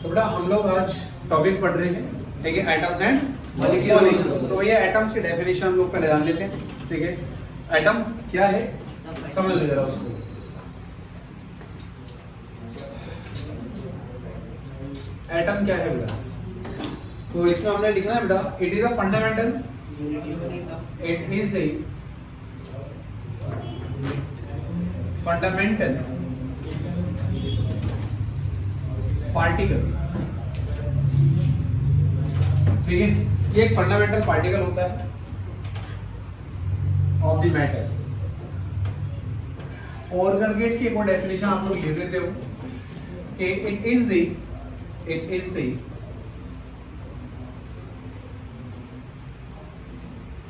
तो बेटा हम लोग आज टॉपिक पढ़ रहे हैं, ठीक है, एटम्स एंड मॉलिक्यूल्स। तो ये एटम्स की डेफिनेशन हम लोग पहले जान लेते हैं, ठीक है। एटम क्या है समझ ले जरा उसको। एटम क्या है बेटा? तो इसमें हमने लिखना है बेटा, it is a fundamental, it is the fundamental particle, ठीक है। ये एक फंडामेंटल पार्टिकल होता है ऑफ द मैटर। और करके इसकी एक और डेफिनेशन आप लोग लिख देते हो कि it is the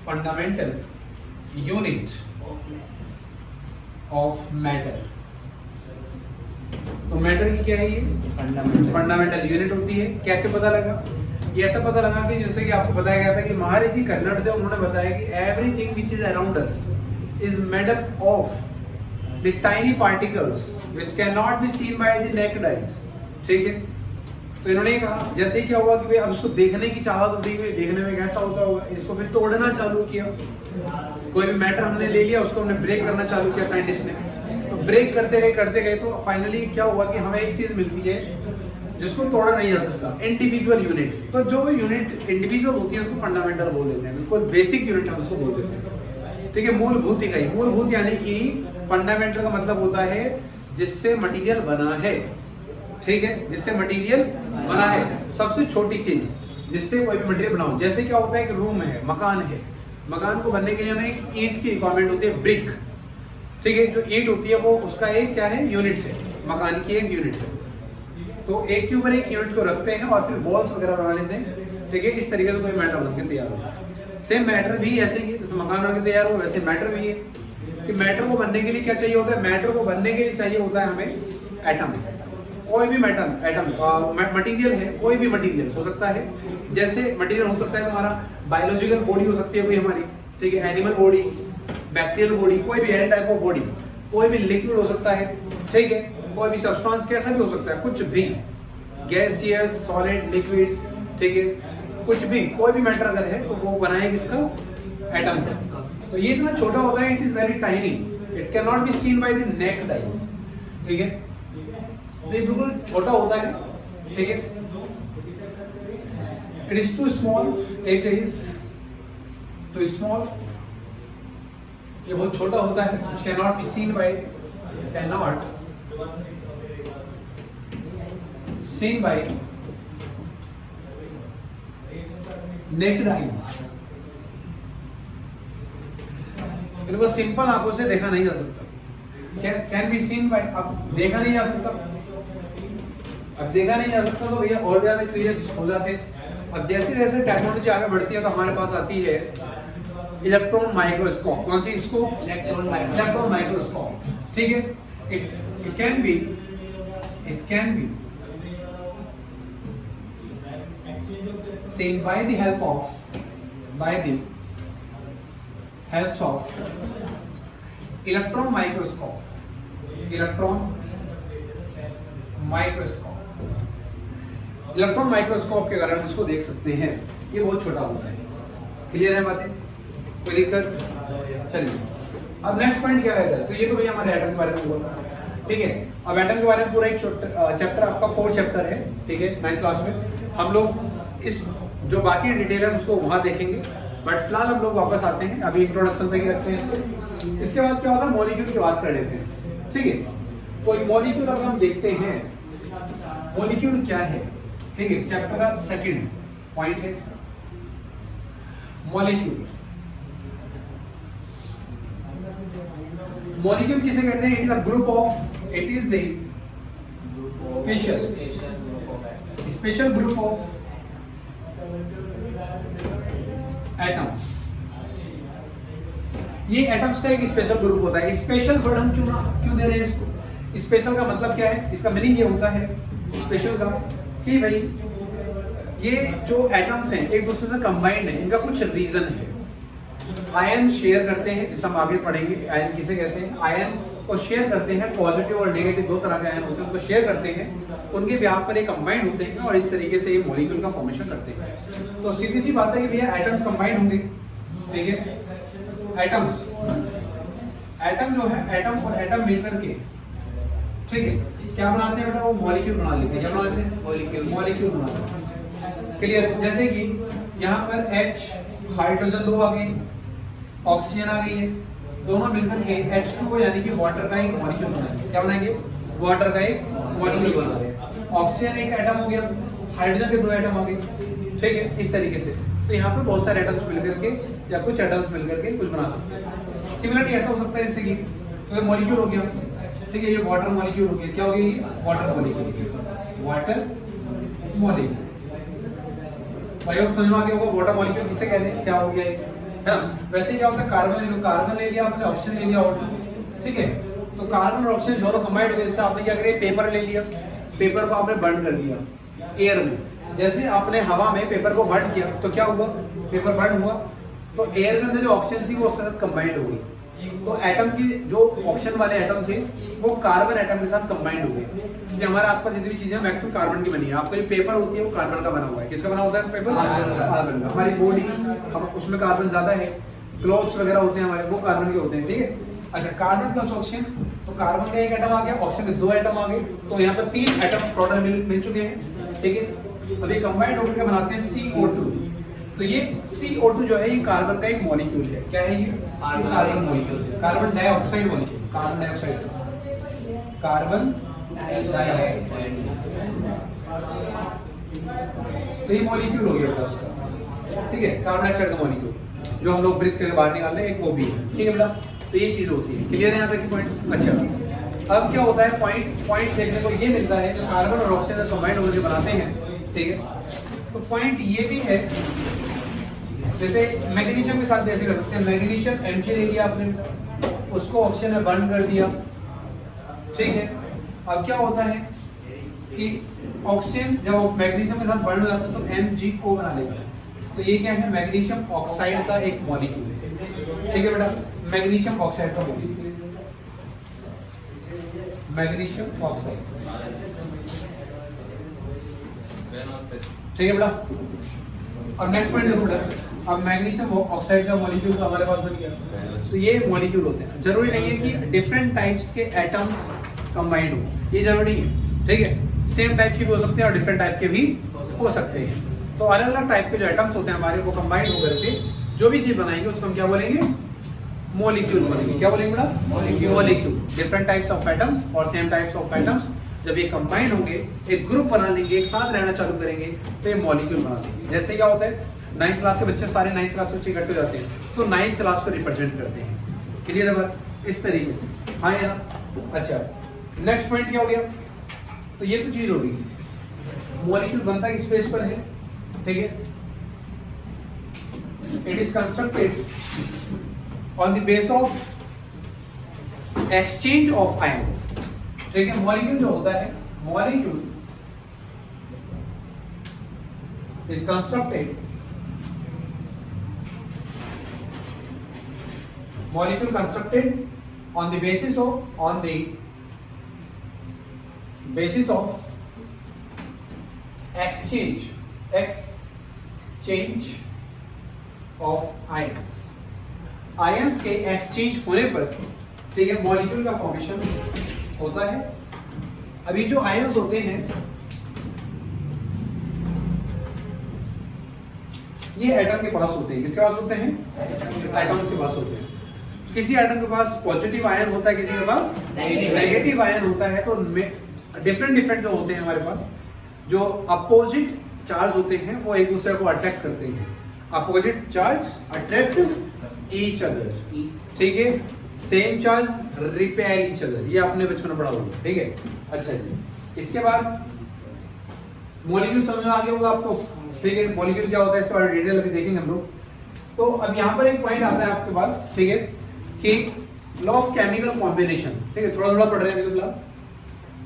fundamental unit of matter. तो मैटर की क्या है? ये फंडामेंटल यूनिट होती है। कैसे पता लगा? ये ऐसा पता लगा कि जैसे कि आपको बताया गया था कि महाऋषि कर्नाड थे, उन्होंने बताया कि everything which is around us is made up of the tiny particles which can not be seen by the naked eyes, ठीक है। तो इन्होंने कहा जैसे क्या हुआ कि भाई अब इसको देखने की चाहत होती है, देखने में कैसा होता होगा, इसको फिर तोड़ना चालू किया। कोई भी मैटर हमने ले लिया, उसको हमने ब्रेक करना चालू किया साइंटिस्ट ने। तो ब्रेक करते गए तो फाइनली क्या हुआ कि हमें एक चीज मिलती है जिसको तोड़ा नहीं जा सकता, इंडिविजुअल यूनिट। तो जो यूनिट इंडिविजुअल होती है उसको फंडामेंटल बोल देते हैं, बिल्कुल बेसिक यूनिट हम उसको बोल देते हैं, ठीक है। मूलभूत इकाई, मूलभूत यानी कि फंडामेंटल का मतलब होता है जिससे मटेरियल बना है, ठीक है, जिससे मटेरियल बना है। सबसे छोटी चीज जिससे कोई भी मटेरियल बना हो, जैसे क्या होता है कि रूम है, मकान है, मकान को बनने के लिए हमें एक ईंट की रिक्वायरमेंट होती है, ब्रिक, ठीक है। जो ईंट होती है वो उसका एक क्या है, यूनिट है, मकान की एक यूनिट है। तो एक के ऊपर एक यूनिट को रखते हैं और फिर वॉल्स वगैरह बना लेते हैं, ठीक है। इस तरीके से कोई मैटर बनकर तैयार होता है। सेम मैटर भी ऐसे ही, जैसे मकान बनकर तैयार हो वैसे मैटर भी है कि मैटर को बनने के लिए क्या चाहिए होता है, मैटर को बनने के लिए चाहिए होता है हमें एटम। कोई भी एटम मटेरियल है, कोई भी मटेरियल हो सकता है। जैसे मटेरियल हो सकता है हमारा बायोलॉजिकल बॉडी हो सकती है कोई हमारी, ठीक है, एनिमल बॉडी, बैक्टीरियल बॉडी, कोई भी एनी टाइप ऑफ बॉडी, कोई भी लिक्विड हो सकता है, ठीक है, कोई भी सब्सटेंस कैसा भी हो सकता है, कुछ भी, गैसियस, सॉलिड, लिक्विड, ठीक है, कुछ भी, कोई भी मैटर अगर है तो वो बनाए किसका, एटम का। तो ये इतना छोटा होता है, it is very tiny, it can not be seen by the naked eyes, ठीक है। तो ये बिल्कुल छोटा होता है, ठीक है। It is too small, it is too small, ये बहुत छोटा होता है, which cannot be seen by naked eyes। इनको सिंपल आंखों से देखा नहीं जा सकता। कैन बी सीन बाय, अब देखा नहीं जा सकता, अब देखा नहीं जा सकता तो भैया और ज्यादा क्यूरियस हो जाते। अब जैसे जैसे टेक्नोलॉजी आगे बढ़ती है तो हमारे पास आती है इलेक्ट्रॉन माइक्रोस्कोप। कौन सी स्कोप? इलेक्ट्रॉन माइक्रोस्कोप, ठीक है। It can be seen by the help of electron microscope। Electron microscope के कारण इसको देख सकते हैं। ये बहुत छोटा होता है। क्लियर है बातें? कोई दिक्कत? चलिए अब नेक्स्ट पॉइंट क्या रहेगा? तो ये तो भैया हमारे एटम के बारे में हुआ, ठीक है। अब एटम के बारे में पूरा एक चैप्टर आपका 4 चैप्टर है, ठीक है, 9th क्लास में। हम लोग इस जो बाकी डिटेल है उसको वहां देखेंगे, बट फिलहाल हम लोग वापस आते हैं, अभी इंट्रोडक्शन पे ही रखते हैं इसके बाद क्या होता है, मॉलिक्यूल की बात कर लेते हैं, ठीक है। तो मॉलिक्यूल अगर हम देखते हैं, मॉलिक्यूल क्या है, ठीक है, चैप्टर का 2nd पॉइंट है इसका, मॉलिक्यूल। मॉलिक्यूल किसे कहते हैं? It is a group of, it is the special group of atoms. ये एटम्स का एक स्पेशल ग्रुप होता है। स्पेशल वर्ड हम क्यों दे रहे हैं इसको? स्पेशल का मतलब क्या है? इसका मीनिंग ये होता है स्पेशल का कि भाई ये जो एटम्स हैं एक दूसरे से कंबाइंड है, इनका कुछ रीजन है। आयन शेयर करते हैं, जिसे हम आगे पढ़ेंगे। आयन किसे कहते हैं? आयन को शेयर करते हैं, पॉजिटिव और नेगेटिव दो तरह के आयन होते हैं, उनको शेयर करते हैं, उनके बिहाफ पर एक कंबाइंड होते हैं और इस तरीके से ये मॉलिक्यूल का फॉर्मेशन करते हैं। तो सीधी सी बात है कि भैया एटम्स कंबाइंड होंगे, ठीक है, एटम्स, एटम जो है, एटम और एटम मिलकर के, ठीक है, क्या बनाते हैं बेटा, वो मॉलिक्यूल बना लेते हैं। क्या बना लेते हैं? मॉलिक्यूल बनाते हैं। क्लियर? जैसे कि यहाँ पर H, हाइड्रोजन 2 आ गए, ऑक्सीजन आ गई है, दोनों मिलकर के H2 को यानी कि वाटर का एक मॉलिक्यूल बनाएंगे। क्या बनाएंगे? वाटर का एक मॉलिक्यूल बनाएंगे। ऑक्सीजन एक एटम हो गया, हाइड्रोजन के 2 एटम आ गए, ठीक है, इस तरीके से। तो यहाँ पे बहुत सारे एटम्स मिलकर के या कुछ एटम्स मिलकर के कुछ बना सकते हैं। सिमिलरली ऐसा हो सकता है जैसे कि तो मॉलिक्यूल हो गया, ठीक है, ये वाटर मॉलिक्यूल हो गया। क्या हो गया ये? Water molecule, water molecule. भाई अब समझ में आ गया होगा वाटर मॉलिक्यूल किसे कहते हैं, क्या हो गया ये, है ना। वैसे ही क्या होता है, कार्बन ले लो, कार्बन ले लिया आपने, ऑक्सीजन ले लिया, ठीक है, तो कार्बन और ऑक्सीजन दोनों कंबाइंड हो गए। जैसे आपने क्या किया, पेपर ले लिया, पेपर को आपने बर्न कर दिया एयर में। जैसे आपने हवा में पेपर को बर्न किया तो क्या हुआ, पेपर बर्न हुआ, तो एयर के अंदर जो ऑक्सीजन थी वो उसके साथ कंबाइंड हो गई। तो एटम की जो ऑक्सीजन वाले एटम थे वो कार्बन एटम के साथ कंबाइंड हो गए। ये हमारे आसपास जितनी भी चीजें मैक्सिमम कार्बन की बनी है। आपका जो पेपर होती है वो कार्बन का बना हुआ है। किसका बना होता है पेपर? कार्बन का। हमारी बॉडी, हम उसमें कार्बन ज्यादा है, क्लोथ्स वगैरह होते हैं हमारे, वो कार्बन के होते हैं, ठीक है। अच्छा, कार्बन प्लस ऑक्सीजन, तो कार्बन का एक एटम आ गया, ऑक्सीजन के 2 एटम आ गए, तो यहाँ पर 3 एटम टोटल मिल चुके हैं, ठीक है। अब ये कंबाइंड होकर के बनाते हैं CO2। तो ये CO2 जो है ये कार्बन का एक मॉलिक्यूल है। क्या है ये? Carbon molecule, carbon dioxide molecule, carbon dioxide, carbon dioxide. तो ये मॉलिक्यूल हो गया बेटा उसका, ठीक है, कार्बन डाइऑक्साइड का मॉलिक्यूल जो हम लोग ब्रीथ करके बाहर निकाल रहे हैं, एक वो भी है, ठीक है बेटा। तो ये चीज होती है। क्लियर है यहाँ तक की पॉइंट्स? अच्छा, अब क्या होता है, पॉइंट देखने को ये मिलता है जो कार्बन और ऑक्सीजन कंबाइंड होकर बनाते हैं, ठीक है। तो पॉइंट ये भी है, जैसे मैग्नीशियम के साथ भी ऐसे कर सकते हैं। मैग्नीशियम Mg ले लिया आपने, उसको ऑक्सीजन में बर्न कर दिया, ठीक है। अब क्या होता है कि ऑक्सीजन जब मैग्नीशियम के साथ बर्न हो जाता है तो MgO बना लेगा। तो ये क्या है? मैग्नीशियम ऑक्साइड का एक मॉलिक्यूल है, ठीक है बेटा, मैग्नीशियम ऑक्साइड का मॉलिक्यूल, मैग्नीशियम ऑक्साइड, ठीक है बेटा। और नेक्स्ट पॉइंट देखो बेटा, अब मैग्नीशियम ऑक्साइड का मॉलिक्यूल तो हमारे पास बन गया। तो ये मॉलिक्यूल होते हैं। जरूरी नहीं है कि डिफरेंट टाइप्स के एटम्स कंबाइंड हो, ये जरूरी है, ठीक है। सेम टाइप के भी हो सकते हैं और डिफरेंट टाइप के भी हो सकते हैं। तो अलग अलग टाइप के जो एटम्स होते हैं हमारे, वो कंबाइंड होकर के जो भी चीज बनाएंगे उसको हम क्या बोलेंगे? मॉलिक्यूल बोलेंगे। क्या बोलेंगे बेटा? Molecule. Different types of atoms और सेम टाइप्स ऑफ एटम्स जब ये कंबाइंड होंगे, एक ग्रुप बना लेंगे, एक साथ रहना चालू करेंगे, तो ये मॉलिक्यूल बना लेंगे। जैसे क्या होता है, 9th क्लास के बच्चे, सारे 9th क्लास के बच्चे इकट्ठे हो जाते हैं, तो 9th क्लास को रिप्रेजेंट करते हैं। क्लियर है बात? इस तरीके से, हाँ या ना? अच्छा, नेक्स्ट पॉइंट क्या हो गया? तो ये तो चीज होगी, मॉलिक्यूल बनता किस बेस पर है, ठीक है। It is constructed on the base of exchange of ions, ठीक है। मॉलिक्यूल जो होता है, molecule is constructed, molecule constructed on the basis of exchange of ions, ions के exchange होने पर, ठीक है, मॉलिक्यूल का फॉर्मेशन होता है। अभी जो ions होते हैं ये एटम के पास होते हैं। किसके पास होते हैं? एटम्स के पास होते हैं। किसी एटम के पास पॉजिटिव आयन होता है, किसी के पास नेगेटिव आयन होता है। तो डिफरेंट जो होते हैं हमारे पास, जो अपोजिट चार्ज होते हैं वो एक दूसरे को अट्रैक्ट करते हैं। Opposite charge attract each other, ठीक है। Same charge repel each other, ये आपने बचपन में पढ़ा होगा, ठीक है। अच्छा जी, इसके बाद मॉलिक्यूल समझ में आ गया होगा आपको, ठीक है। मॉलिक्यूल क्या होता है इसके बारे में डिटेल अभी देखेंगे हम लोग। तो अब यहाँ पर एक पॉइंट आता है आपके पास, ठीक है, कि लॉ ऑफ केमिकल कॉम्बिनेशन, ठीक है, थोड़ा पढ़ रहे हैं अभी तो,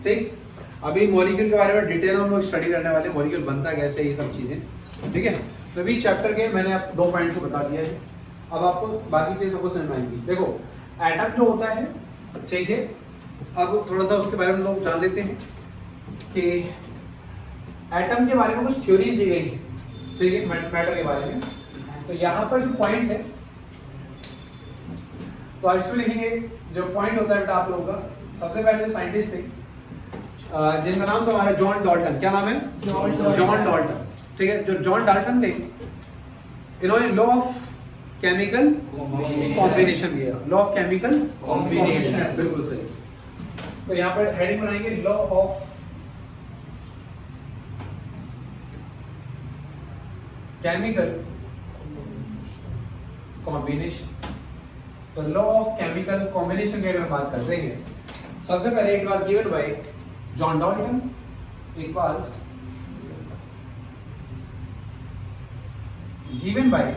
ठीक। अभी मॉलिक्यूल के बारे में डिटेल हम लोग स्टडी करने वाले, मॉलिक्यूल बनता कैसे, ये सब चीजें, ठीक है। तो अभी चैप्टर के मैंने आप 2 पॉइंट्स को बता दिया है, अब आपको बाकी चीजें सबको समझ में आएंगी। देखो, एटम जो होता है ठीक है, अब थोड़ा सा उसके बारे में लोग जान लेते हैं कि एटम के बारे में कुछ थ्योरीज दी गई है, ठीक है, मैटर के बारे में। तो यहाँ पर जो पॉइंट है, तो इसमें लिखेंगे जो पॉइंट होता है बेटा आप लोगों का, सबसे पहले जो साइंटिस्ट थे जिनका नाम तो हमारा जॉन डाल्टन, क्या नाम है? जॉन डाल्टन, ठीक है। जो जॉन डाल्टन थे, इन्होंने लॉ ऑफ केमिकल कॉम्बिनेशन दिया, लॉ ऑफ केमिकल कॉम्बिनेशन, बिल्कुल सही। तो यहाँ पर हेडिंग बनाएंगे लॉ ऑफ केमिकल कॉम्बिनेशन। तो लॉ ऑफ केमिकल कॉम्बिनेशन की अगर बात करते हैं, सबसे पहले it was given by John Dalton, it was given by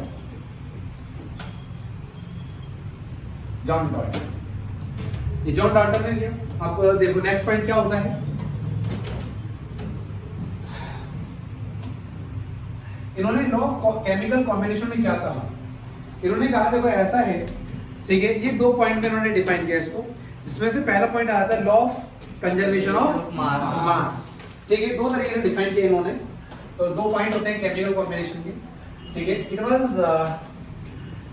John Dalton, ये जॉन डाल्टन ने दिया। आपको देखो नेक्स्ट पॉइंट क्या होता है, इन्होंने लॉ ऑफ केमिकल कॉम्बिनेशन में क्या कहा, इन्होंने कहा देखो ऐसा है, ठीक है, ये दो पॉइंट में इन्होंने डिफाइन किया इसको। इसमें से पहला पॉइंट आया था लॉ ऑफ कंजर्वेशन ऑफ मास, ठीक है, दो तरीके से डिफाइन किया इन्होंने। तो दो पॉइंट होते हैं केमिकल कॉम्बिनेशन के, ठीक है। It was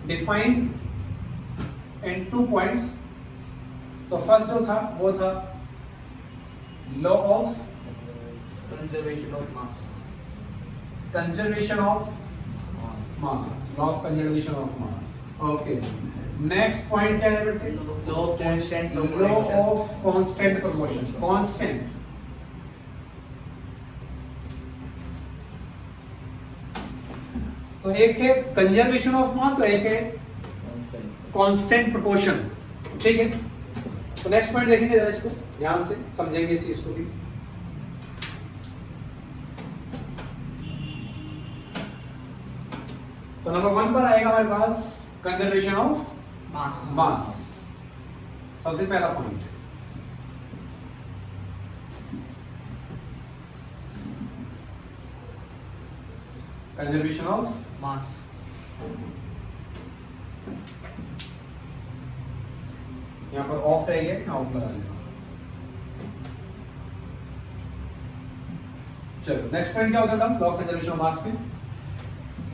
defined in 2 points. तो फर्स्ट जो था वो था law of conservation of mass, conservation of mass, law of conservation of mass, okay. Next point क्या है बेटे? Law of constant law of constant proportion, constant, तो एक है कंजर्वेशन ऑफ मास और एक है कांस्टेंट प्रोपोर्शन, ठीक है। तो नेक्स्ट पॉइंट देखेंगे जरा, इसको ध्यान से समझेंगे इस चीज को भी। तो नंबर 1 पर आएगा हमारे पास कंजर्वेशन ऑफ मास, सबसे पहला पॉइंट। कंजर्वेशन ऑफ मास, यहाँ पर ऑफ रहेगा या ऑफ लगा लेना। चलो नेक्स्ट पॉइंट क्या होता था law of conservation of mass में?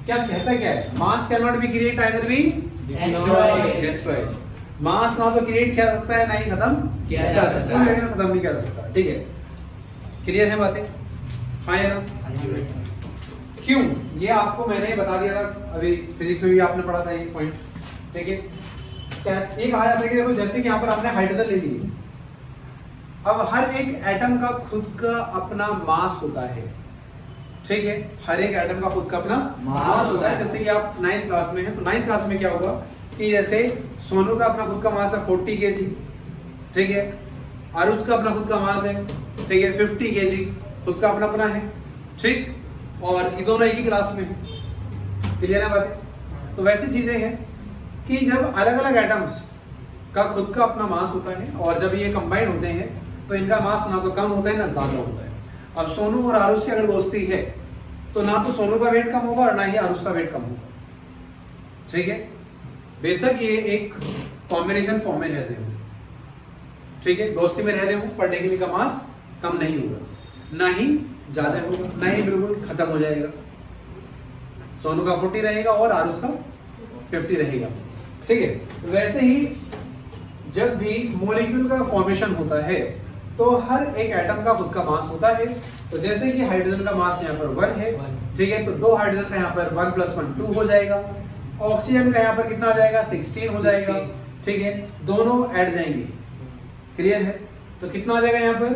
क्या कहता क्या है? Mass can not be create either be destroyed. Mass ना तो क्रिएट किया जा सकता है, ना ही खत्म किया जा सकता है, खत्म नहीं कर सकता, ठीक है। क्लियर है बातें? हाँ या ना? क्यों? ये आपको मैंने बता दिया था अभी, फिजिक्स में भी आपने पढ़ा था ये पॉइंट, ठीक है। ये कहा जाता है कि देखो जैसे कि यहाँ पर आपने हाइड्रोजन ले ली, अब हर एक एटम का खुद का अपना मास होता है, ठीक है। हर एक एटम का खुद का अपना मास होता है। जैसे कि आप 9th क्लास में हैं, तो 9th क्लास में क्या होगा कि जैसे सोनू का अपना खुद का मास है 40 kg, ठीक है। आरुष का अपना खुद का मास है, ठीक है, 50 kg, खुद का अपना अपना है, ठीक। और ये दोनों एक ही क्लास में, क्लियर है बातें? तो वैसी चीजें हैं कि जब अलग अलग एटम्स का खुद का अपना मास होता है और जब ये कंबाइन होते हैं तो इनका मास ना तो कम होता है ना ज्यादा होता है। अब सोनू और आरुष की अगर दोस्ती है तो ना तो सोनू का वेट कम होगा और ना ही आरुष का वेट कम होगा, ठीक है। बेशक ये एक कॉम्बिनेशन फॉर्म में रहते हो, ठीक है, दोस्ती में रहते हो, पर लेकिन इनका मास कम नहीं होगा, ना ही ज्यादा होगा, ना ही बिल्कुल खत्म हो जाएगा। सोनू का 40 रहेगा और आरुष का 50 रहेगा, ठीक है। वैसे ही जब भी मॉलिक्यूल का फॉर्मेशन होता है तो हर एक एटम का खुद का मास होता है। तो जैसे कि हाइड्रोजन का मास यहाँ पर 1 है, ठीक है, तो 2 हाइड्रोजन का यहाँ पर 1 + 1 2 हो जाएगा। ऑक्सीजन का यहाँ पर कितना आ जाएगा? 16 हो जाएगा, ठीक है। दोनों ऐड जाएंगे, क्लियर है? तो कितना आ जाएगा यहाँ पर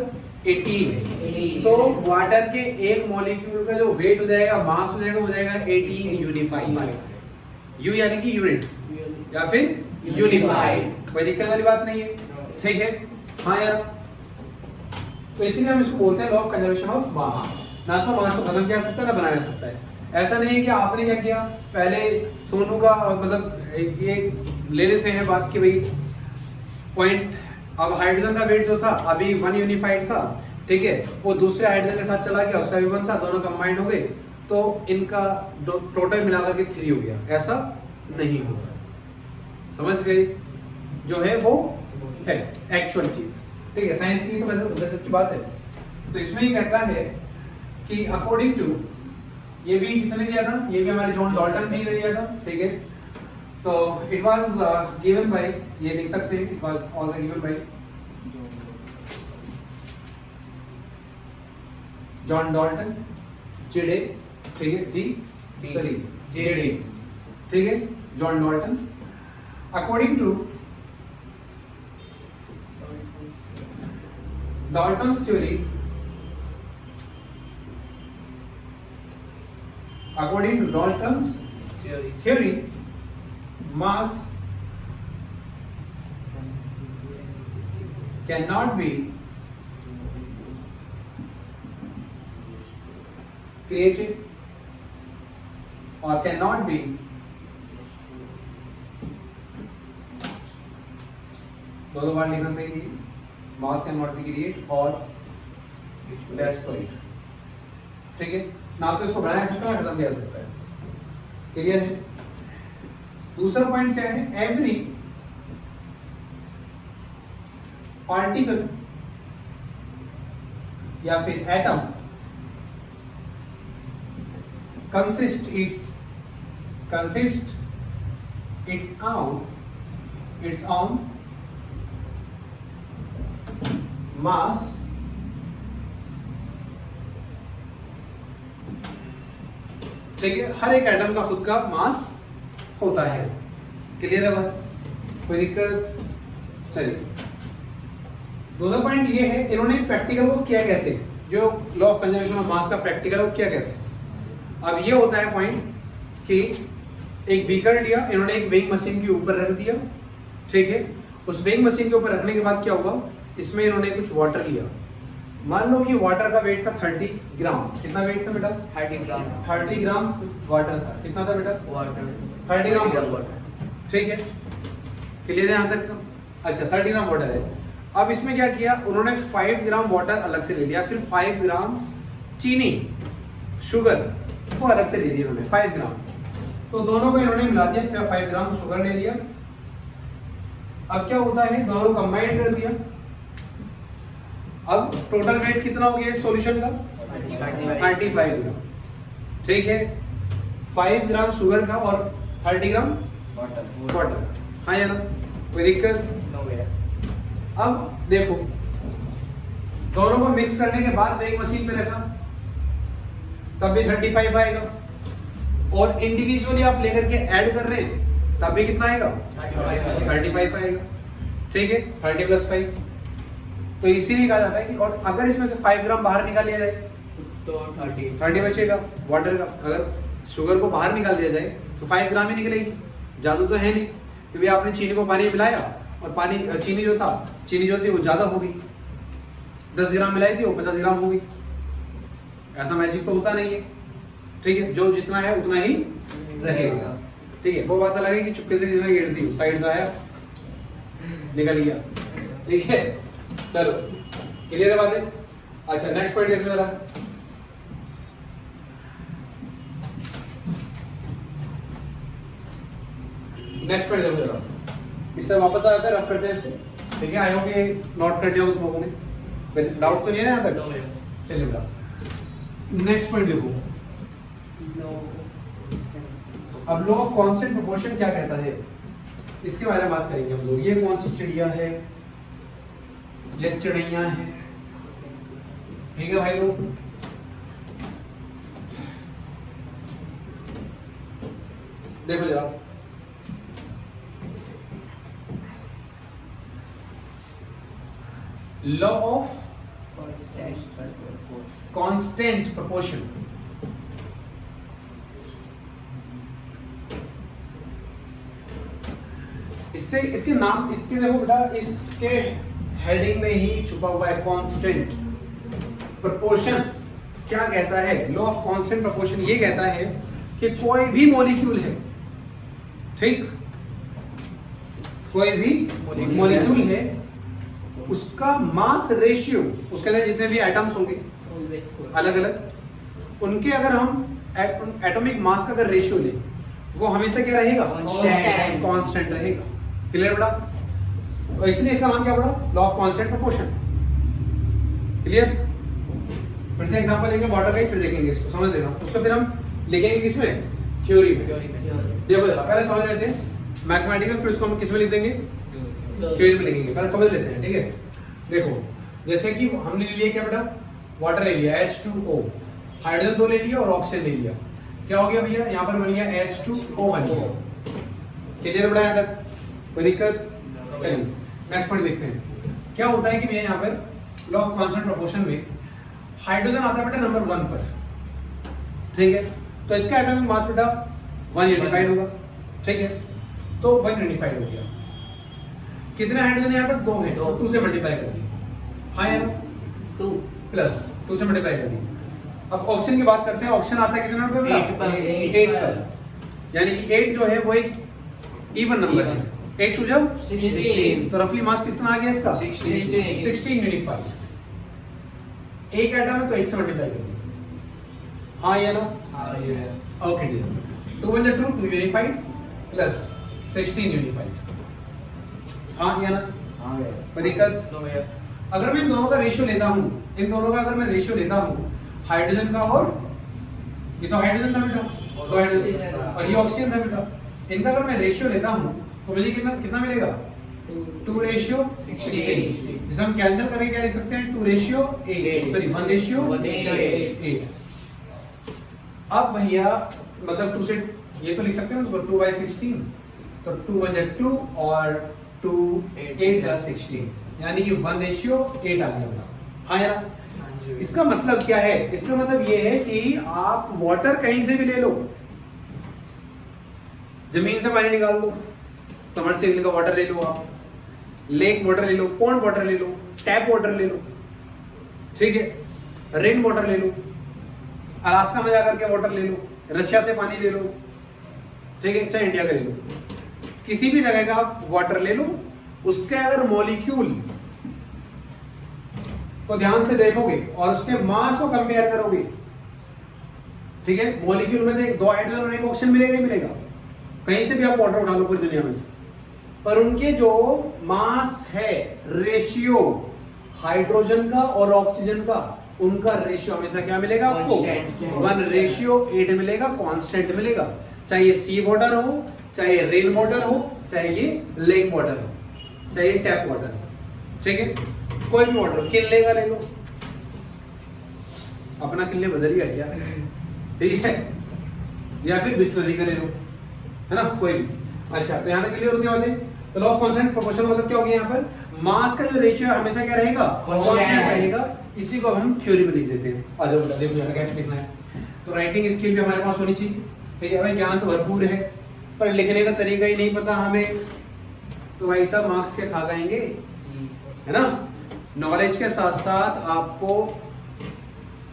18। तो वाटर के एक मॉलिक्यूल का जो वेट हो जाएगा, मास हो जाएगा 18 यूनिफाइड। यू यानी कि यूनिट या फिर यूनिफाइड, कोई दिक्कत वाली बात नहीं है, ठीक है। हाँ यार, तो इसीलिए हम इसको बोलते हैं लॉ ऑफ कंजर्वेशन ऑफ मास। ना तो मास को खत्म किया जा सकता है ना बनाया जा सकता है। ऐसा नहीं है कि आपने क्या किया, पहले सोनू का मतलब ये ले लेते हैं बात की भाई पॉइंट, अब हाइड्रोजन का वेट जो था अभी 1 यूनिफाइड था, ठीक है, वो दूसरे हाइड्रोजन के साथ चला गया, उसका भी 1 था, दोनों कंबाइंड हो गए, तो इनका टोटल मिलाकर के 3 हो गया। ऐसा नहीं होता, समझ गए? जो है वो है एक्चुअल चीज, ठीक है। साइंस की तो गजब की बात है। तो इसमें ये कहता है कि अकॉर्डिंग टू, ये भी किसने दिया था, ये भी हमारे जॉन डॉल्टन भी ने दिया था, ठीक है। तो इट वाज गिवन बाय, ये लिख सकते हैं, it was also given by John Dalton, जेडे, ठीक है, जी सॉरी जेडे, ठीक है, John Dalton. According to Dalton's theory, according to Dalton's theory, mass cannot be created or cannot be दोनों बार लिखना सही नहीं, मास कैन नॉट बी क्रिएट और डेस्ट्रॉयड, ठीक है। ना तो इसको बनाया सकता है, खत्म किया सकता है, क्लियर है। दूसरा पॉइंट क्या है, एवरी पार्टिकल या फिर atom consist its own mass ठीक है। हर एक एटम का खुद का मास होता है, क्लियर है बात, कोई दिक्कत। चलिए दूसरा पॉइंट ये है, इन्होंने प्रैक्टिकल को किया कैसे, जो लॉ ऑफ कंजर्वेशन ऑफ मास का प्रैक्टिकल को किया कैसे। अब ये होता है पॉइंट कि एक बीकर लिया इन्होंने, एक वेइंग मशीन के ऊपर रख दिया, ठीक है। उस वेइंग मशीन के ऊपर रखने के बाद क्या हुआ, इसमें इन्होंने कुछ वाटर लिया, मान लो कि वाटर का वेट था 30 ग्राम, कितना वेट था बेटा, 30 ग्राम, 30 ग्राम वाटर था, कितना था बेटा, वाटर 30 ग्राम वाटर, ठीक है, क्लियर है यहाँ तक। अच्छा 30 ग्राम वाटर है। अब इसमें क्या किया उन्होंने, 5 ग्राम वाटर अलग से ले लिया, फिर 5 ग्राम चीनी शुगर को अलग से ले लिया उन्होंने 5 ग्राम, तो दोनों को इन्होंने मिला दिया, फिर 5 ग्राम शुगर ले लिया। अब क्या होता है, दोनों कंबाइन कर दिया, अब टोटल वेट कितना हो गया इस सॉल्यूशन का, 35 ग्राम, ठीक है। 5 ग्राम शुगर का और 30 ग्राम वाटर, हाँ या ना, कोई दिक्कत। अब देखो दोनों को मिक्स करने के बाद वेइंग मशीन पे रखा, तब भी 35 आएगा, और इंडिविजुअली आप लेकर के ऐड कर रहे हैं तब भी कितना आएगा, 35 आएगा, ठीक है, 30 + 5। तो इसीलिए कहा जाता है कि, और अगर इसमें से 5 ग्राम बाहर निकाल लिया जाए तो 30 बचेगा वाटर का। अगर शुगर को बाहर निकाल दिया जाए तो 5 ग्राम ही निकलेगी, ज्यादा तो है नहीं, क्योंकि आपने चीनी को पानी में मिलाया और पानी चीनी जो थी वो ज्यादा हो गई, 10 ग्राम मिलाई थी वो 50 ग्राम हो गई। ऐसा मैजिक तो होता नहीं है, ठीक है, जो जितना है उतना ही रहेगा, ठीक है। वो बात अलग है कि चुपके से किसी ने घेर दी, साइड से आया निकल गया, ठीक है। चलो क्लियर है बातें। अच्छा नेक्स्ट पॉइंट देख लो जरा, नेक्स्ट पॉइंट देखो जरा, इस तरह वापस आ जाता है, रफ करते हैं इसको, ठीक है। आई होप ये नोट कर दिया हो तुम लोगों ने, डाउट तो नहीं है ना यहाँ तक, चलिए बेटा नेक्स्ट पॉइंट देखो। अब लॉ ऑफ कांस्टेंट प्रोपोर्शन क्या कहता है, इसके बारे में बात करेंगे हम लोग। ये कौन सी चिड़िया है, ये चिड़िया है, ठीक है भाई लोग। देखो जरा, लॉ ऑफ कांस्टेंट प्रोपोर्शन, इससे इसके नाम, इसके देखो बेटा, इसके हेडिंग में ही छुपा हुआ है कांस्टेंट प्रोपोर्शन। क्या कहता है लॉ ऑफ कांस्टेंट प्रोपोर्शन, ये कहता है कि कोई भी मॉलिक्यूल है, ठीक, कोई भी मॉलिक्यूल है, उसका मास रेशियो, उसके अंदर जितने भी एटम्स होंगे अलग अलग, उनके अगर हम एटॉमिक मास का अगर रेशियो लें, वो हमेशा क्या रहेगा, कांस्टेंट रहेगा, क्लियर बेटा। तो इसलिए इसका नाम क्या पड़ा, law of constant proportion. Clear? फिर से एग्जांपल लेंगे वाटर का ही, फिर देखेंगे इसको, समझ लेना। उसको फिर हम लिखेंगे किसमें, थ्योरी में। देखो जरा पहले समझ लेते हैं मैथमेटिकल, फिर उसको हम किस में लिख देंगे, थ्योरी में लिखेंगे। पहले समझ लेते हैं, ठीक है। देखो जैसे कि हमने ले लिया क्या बेटा, वाटर ले लिया H2O, हाइड्रोजन 2 ले लिया और ऑक्सीजन ले लिया, क्या हो गया भैया, यहाँ पर बन गया H2O बन गया। क्लियर बेटा यहाँ तक, कोई दिक्कत? चलिए नेक्स्ट पॉइंट देखते हैं। क्या होता है कि भैया यहाँ पर लॉ ऑफ कांस्टेंट प्रोपोर्शन में हाइड्रोजन आता है बेटा नंबर 1 पर, ठीक है। तो इसका एटॉमिक मास बेटा 185 होगा, ठीक है। तो 185 हो गया। कितने हाइड्रोजन यहाँ पर, 2 है, तो 2 से मल्टीप्लाई कर दिए, हाँ यार 2 प्लस 2 से मल्टीप्लाई कर दिए। अब ऑक्सीजन की बात करते हैं, ऑक्सीजन आता है कितने नंबर पे, 8 पर, यानी कि 8 जो है वो एक इवन नंबर है। 8 टू जब 16, तो रफली मास कितना आ गया इसका, 16 यूनिफाइड। एक एटम है तो 1 से मल्टीप्लाई कर दिए, हाँ या no, okay dear. 2 1 2 2 unified plus 16 unified, हाँ या ना, कोई दिक्कत? अगर मैं इन दोनों का रेशियो लेता हूँ, इन दोनों का अगर मैं रेशियो लेता हूँ, हाइड्रोजन का और ये तो हाइड्रोजन था बेटा, तो हाइड्रोजन और ये ऑक्सीजन था बेटा, इनका अगर मैं रेशियो लेता हूँ तो मुझे कितना कितना मिलेगा, 2:16। जिसे हम कैंसिल करके क्या लिख सकते हैं, 2:8, सॉरी 1:8। अब भैया मतलब 2 से ये तो लिख सकते हैं, तो 2/16, तो 2 1 2 और 2 8 16, यानी कि 1:8 आ गया। हाँ यार, इसका मतलब क्या है, इसका मतलब ये है कि आप वाटर कहीं से भी ले लो, जमीन से पानी निकाल लो, समरसेबल का वाटर ले लो, आप लेक वाटर ले लो, पॉन्ड वाटर ले लो, टैप वाटर ले लो, ठीक है, रेन वाटर ले लो, अलास्का में जाकर के वाटर ले लो, रशिया से पानी ले लो, ठीक है, चाहे इंडिया का ले लो, किसी भी जगह का आप वाटर ले लो, उसके अगर मॉलिक्यूल को ध्यान से देखोगे और उसके मास को कंपेयर करोगे, ठीक है, मॉलिक्यूल में देख 2 हाइड्रोजन और 1 ऑक्सीजन मिलेगा ही मिलेगा, कहीं से भी आप वाटर उठा लो पूरी दुनिया में से, पर उनके जो मास है, रेशियो हाइड्रोजन का और ऑक्सीजन का, उनका रेशियो हमेशा क्या मिलेगा आपको, 1:8 मिलेगा, कांस्टेंट मिलेगा, चाहे ये सी वाटर हो, चाहे ये रेन वाटर हो, चाहे ये लेक वाटर हो, चाहे ये टैप वाटर हो, ठीक है, कोई भी वाटर, किले का ले लो, अपना किले बदल गया क्या, ठीक है, या फिर बिस्लरी का ले लो, है ना, कोई भी। अच्छा, तो यहाँ तक क्लियर होती है बातें। तो लॉ ऑफ कांस्टेंट प्रोपोर्शन मतलब क्या हो गया, यहाँ पर मास का जो रेशियो है हमेशा क्या रहेगा, कांस्टेंट रहेगा। इसी को हम थ्योरी में लिख देते हैं। आ जाओ बेटा, देखो जरा कैसे लिखना है। तो राइटिंग स्किल भी हमारे पास होनी चाहिए, ठीक है भाई, ज्ञान तो भरपूर है पर लिखने का तरीका ही नहीं पता हमें, तो भाई साहब मार्क्स के खा जाएंगे, है ना। नॉलेज के साथ साथ आपको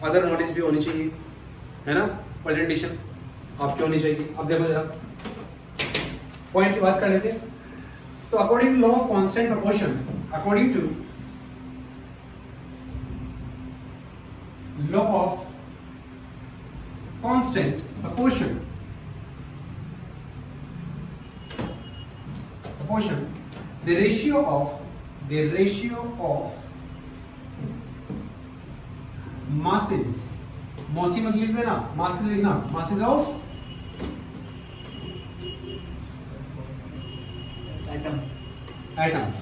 अदर नॉलेज भी होनी चाहिए, है ना, प्रेजेंटेशन आपकी होनी चाहिए। अब देखो जरा पॉइंट की बात कर लेते हैं। तो according to law of constant proportion, according to law of constant proportion, the ratio of masses, मौसी मत लिख देना, masses लिखना, masses of atoms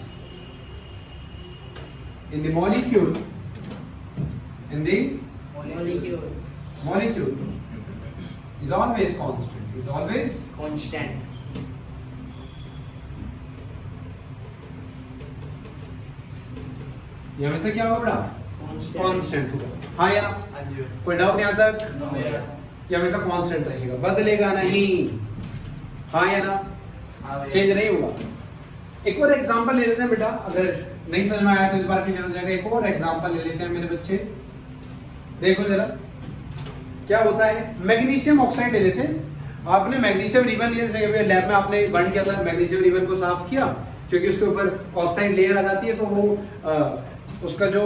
in the molecule is always constant, ये हमेशा क्या होगा बेटा, कांस्टेंट होगा, हाँ या ना, कोई डाउट यहाँ तक, कि हमेशा कांस्टेंट रहेगा, बदलेगा नहीं, हाँ या ना, चेंज नहीं होगा। एक और एग्जांपल ले लेते हैं बेटा, अगर नहीं समझ में आया तो इस बार क्लियर हो जाएगा। एक और एग्जांपल ले लेते हैं मेरे बच्चे, देखो जरा क्या होता है। मैग्नीशियम ऑक्साइड ले लेते हैं। आपने मैग्नीशियम रिबन लिया, जैसे लैब में आपने बर्न किया था, मैग्नीशियम रिबन को साफ किया, क्योंकि उसके ऊपर ऑक्साइड लेयर आ जाती है, तो वो उसका जो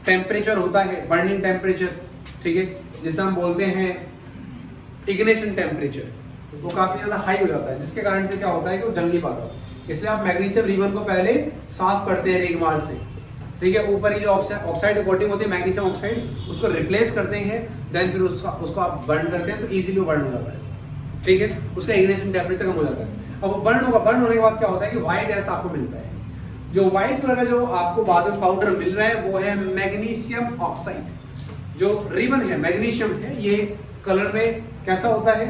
टेम्परेचर होता है, बर्निंग टेम्परेचर, ठीक है, जिसे हम बोलते हैं इग्निशन टेम्परेचर, वो काफी ज्यादा हाई हो जाता है, जिसके कारण से क्या होता है कि वो जल नहीं पाता। इसलिए आप मैग्नीशियम रिबन को पहले साफ करते हैं रिगमार से, ठीक है। ऊपर ही जो ऑक्साइड कोटिंग होती है मैग्नीशियम ऑक्साइड, उसको रिप्लेस करते हैं, देन फिर उसको आप बर्न करते हैं तो इजीली वो बर्न हो जाता है, ठीक है। उसका इग्निशन टेम्परेचर कम हो जाता है। अब वो बर्न होगा, बर्न होने के बाद क्या होता है कि व्हाइट गैस आपको मिलता है। जो व्हाइट कलर का जो आपको बाद में पाउडर मिल रहा है वो है मैग्नीशियम ऑक्साइड। जो रिबन है मैग्नीशियम है, ये कलर में कैसा होता है,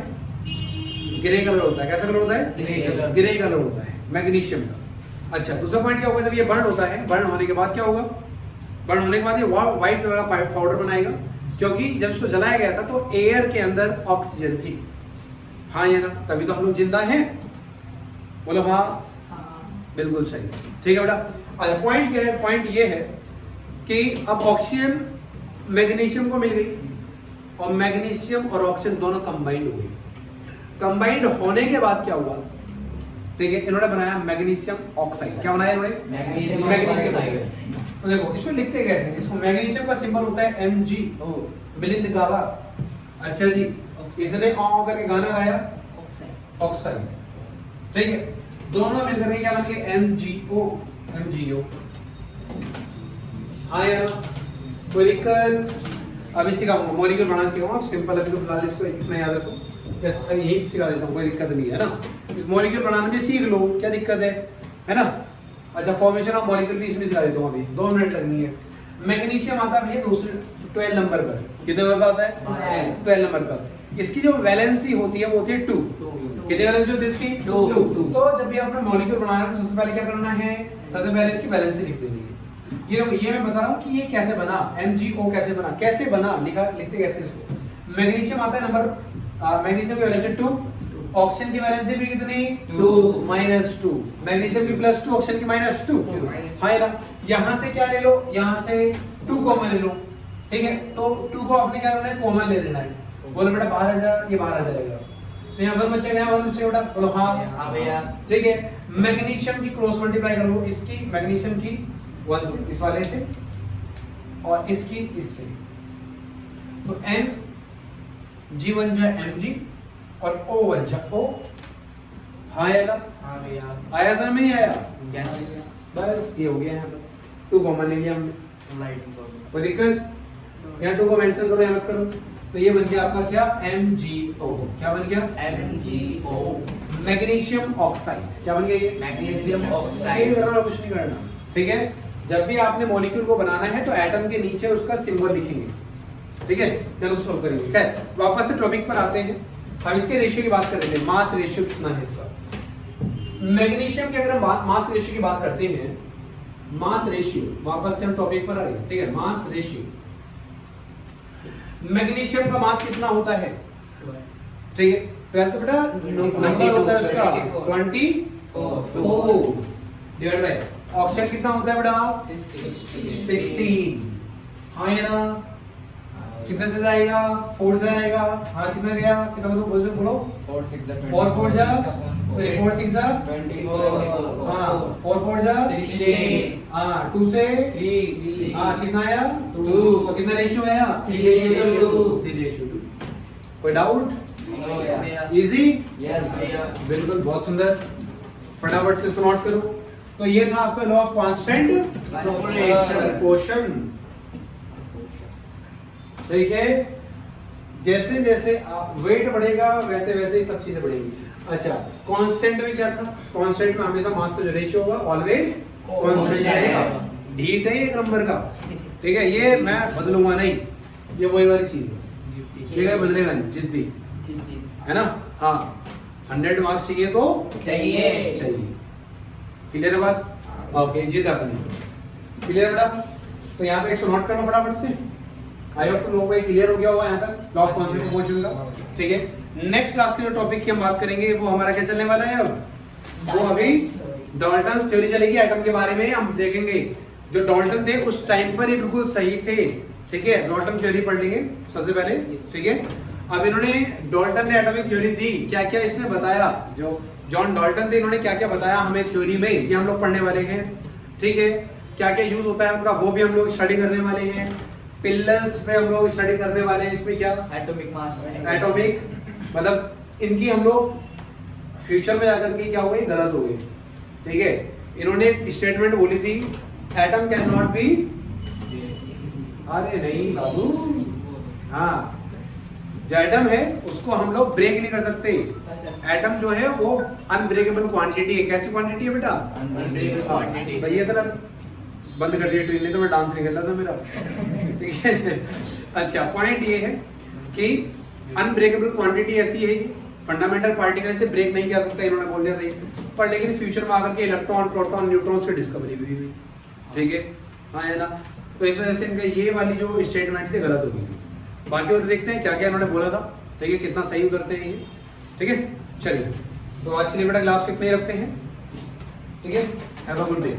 ग्रे कलर होता है। कैसा कलर होता है, ग्रे कलर होता है मैग्नीशियम का। अच्छा, दूसरा पॉइंट क्या होगा, जब ये बर्न होता है, बर्न होने के बाद क्या होगा, बर्न होने के बाद ये व्हाइट कलर का पाउडर बनाएगा, क्योंकि जब इसको जलाया गया था तो एयर के अंदर ऑक्सीजन थी, हाँ या ना, तभी तो हम लोग जिंदा हैं, बोलो हाँ, बिल्कुल सही, ठीक है बेटा। अच्छा, पॉइंट क्या है, पॉइंट ये है कि अब ऑक्सीजन मैग्नीशियम को मिल गई और मैग्नीशियम और ऑक्सीजन दोनों कंबाइंड हो गई। कंबाइंड होने के बाद क्या हुआ, ठीक है, इन्होंने बनाया मैग्नीशियम ऑक्साइड। क्या बनाया इन्होंने, मैग्नीशियम ऑक्साइड। तो देखो इसको लिखते कैसे, इसको मैग्नीशियम का सिंबल होता है MgO, मिलिंद गावा। अच्छा जी, इसने ऑ करके गाना गाया ऑक्साइड, ठीक है। दोनों मिलकर क्या बन गए, MgO। हाँ या ना, कोई दिक्कत? अभी सिखाऊंगा, मॉलिक्यूल बनाना सिखाऊंगा, सिंपल अभी तो फिलहाल इसको इतना याद रखो, जैसे यही सिखा देता हूँ, कोई दिक्कत नहीं है ना। इस मॉलिक्यूल बनाना भी सीख लो, क्या दिक्कत है ना। अच्छा, फॉर्मेशन ऑफ मॉलिक्यूल भी इसमें सिखा देता हूँ, अभी 2 मिनट लगनी है। मैग्नीशियम आता है दूसरे 12 नंबर पर, कितने नंबर पर आता है, 12 नंबर पर। इसकी जो वैलेंसी होती है वो होती है 2। कितनी वैलेंसी होती है इसकी, 2। तो जब भी आपने मॉलिक्यूल बनाना है तो सबसे पहले क्या करना है, सबसे पहले इसकी वैलेंसी लिख देनी है। ये मैं बता रहा हूँ कि ये कैसे बना, MgO कैसे बना, कैसे बना, लिखते कैसे इसको। मैग्नीशियम आता है नंबर, मैग्नीशियम की वैलेंसी 2, ऑक्सीजन की वैलेंसी भी कितनी, 2 -2, मैग्नीशियम की +2, ऑक्सीजन की -2। हाँ ना, यहाँ से क्या ले लो, यहाँ से 2 कॉमन ले लो, ठीक है। तो 2 को आपने क्या करना है, कॉमन ले लेना है। बोलो बेटा बाहर आ जा, ये बाहर आ जाएगा, तो यहाँ 1 बचेगा, यहाँ 1 बचेगा बेटा, बोलो हाँ भैया, ठीक है। मैग्नीशियम की क्रॉस मल्टीप्लाई कर दो, इसकी मैग्नीशियम की 1 से, इस वाले से, और इसकी इससे, तो Mg1 जो है Mg और O1 जो O। हाँ या ना, आया समझ में नहीं आया, बस ये हो गया। यहाँ पर 2 कॉमन ले लिया हमने, कोई दिक्कत? यहाँ 2 को मेंशन करो या मत करो, तो ये बन गया आपका क्या, MgO। क्या बन गया, MgO, मैग्नीशियम ऑक्साइड। क्या बन गया ये, मैग्नीशियम ऑक्साइड। ये करना, कुछ नहीं करना, ठीक है। जब भी आपने मॉलिक्यूल को बनाना है तो एटम के नीचे उसका सिंबल लिखेंगे, ठीक है, चलो उसको सॉल्व करेंगे। खैर, वापस से टॉपिक पर आते हैं। हम इसके रेशियो की बात कर रहे थे, मास रेशियो कितना है इसका। मैग्नीशियम की अगर हम मास रेशियो की बात करते हैं, मास रेशियो, वापस से हम टॉपिक पर आ रहे हैं, ठीक है। मास रेशियो, मैग्नीशियम का मास कितना होता है, ठीक है। तो बेटा नंबर होता है उसका 24 डिवाइड बाय ऑक्सीजन कितना होता है बेटा, 16। हाँ या ना, कितने से जाएगा, 4 से आएगा। हाँ कितना गया, कितना बोलो 4 6 जा, 4 जा 24, हाँ 4 जा 16, हाँ 2 से 3, हाँ कितना आया 2, तो कितना रेशियो आया 3:2। कोई डाउट, इजी, यस बिल्कुल, बहुत सुंदर, फटाफट से इसको नोट करो। तो ये था आपका लॉ ऑफ कांस्टेंट प्रोपोर्शन, ठीक है। जैसे जैसे वेट बढ़ेगा वैसे वैसे ही सब चीजें बढ़ेंगी। अच्छा, कांस्टेंट में क्या था, कांस्टेंट में हमेशा मास का जो रेशियो होगा ऑलवेज कांस्टेंट रहेगा, ढीठ है एक नंबर का, ठीक है। ये मैं बदलूंगा नहीं, ये वही वाली चीज है, ठीक है, बदलेगा नहीं, जिद्दी है ना। हाँ 100 मार्क्स चाहिए तो चाहिए, क्लियर है बात, ओके जिद अपनी, क्लियर बेटा। तो यहाँ पे इसको नोट करना फटाफट से, आई होप तुम लोगों को क्लियर हो गया होगा यहाँ तक लॉ ऑफ कांस्टेंट प्रोपोर्शन का, ठीक है। नेक्स्ट क्लास के जो टॉपिक की हम बात करेंगे वो हमारा क्या चलने वाला है, अब वो अभी डाल्टन्स थ्योरी चलेगी एटम के बारे में। हम देखेंगे जो डाल्टन थे उस टाइम पर ये बिल्कुल सही थे, ठीक है। डाल्टन थ्योरी पढ़ लेंगे सबसे पहले, ठीक है। अब इन्होंने, डाल्टन ने एटॉमिक थ्योरी दी, क्या क्या इसने बताया, जो जॉन डाल्टन थे इन्होंने क्या क्या बताया हमें थ्योरी में, ये हम लोग पढ़ने वाले हैं, ठीक है। क्या क्या यूज होता है उनका वो भी हम लोग स्टडी करने वाले हैं। पिलर्स पे हम लोग स्टडी करने वाले हैं, इसमें क्या एटॉमिक मास, एटॉमिक मतलब इनकी हम लोग फ्यूचर में जाकर के क्या हुए, गलत हो गए, ठीक है, इन्होंने एक स्टेटमेंट बोली थी, एटम कैन नॉट बी, अरे नहीं बाबू, हाँ, जो एटम है उसको हम लोग ब्रेक नहीं कर सकते। एटम जो है वो अनब्रेकेबल क्वांटिटी है। कैसी क्वांटिटी है बेटा? Unbreakable quantity. सही है सर, बंद कर दिया ट्यून, नहीं तो मैं डांस नहीं कर रहा था मेरा। ठीक है, अच्छा, पॉइंट ये है कि अनब्रेकेबल क्वांटिटी ऐसी है, फंडामेंटल पार्टिकल से ब्रेक नहीं किया सकता, इन्होंने बोल दिया था ये। पर लेकिन फ्यूचर में आकर के इलेक्ट्रॉन, प्रोटॉन, न्यूट्रॉन की डिस्कवरी भी हुई। ठीक है, हाँ है ना, तो इस वजह से इनका ये वाली जो स्टेटमेंट थी गलत हो गई थी। बाकी और देखते हैं क्या क्या इन्होंने बोला था। ठीक है, कितना सही उतरते हैं ये। ठीक है, चलिए, तो आज के लिए बेटा क्लास कितने ही रखते हैं। ठीक है, हैव अ गुड डे।